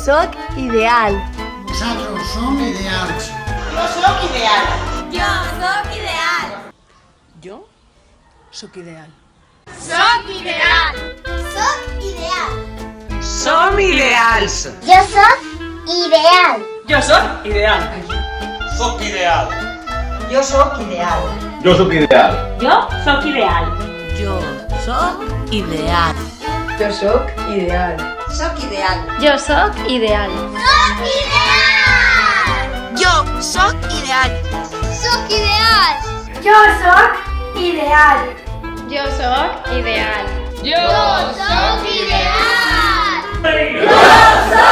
sóc ideal. Nosaltres som ideals. Jo sóc ideal. Jo sóc ideal. Jo sóc ideal. Sóc ideal. Sóc ideal. Som ideals. Jo sóc ideal. Jo sóc ideal. Sóc ideal. Jo sóc ideal. Jo sóc ideal. Jo sóc ideal. Jo sóc ideal. Jo sóc ideal. Sóc ideal. Jo sóc ideal. Sóc ideal. Jo sóc ideal. Sóc ideal. Jo sóc ideal. Jo sóc ideal. Jo sóc ideal. Jo sóc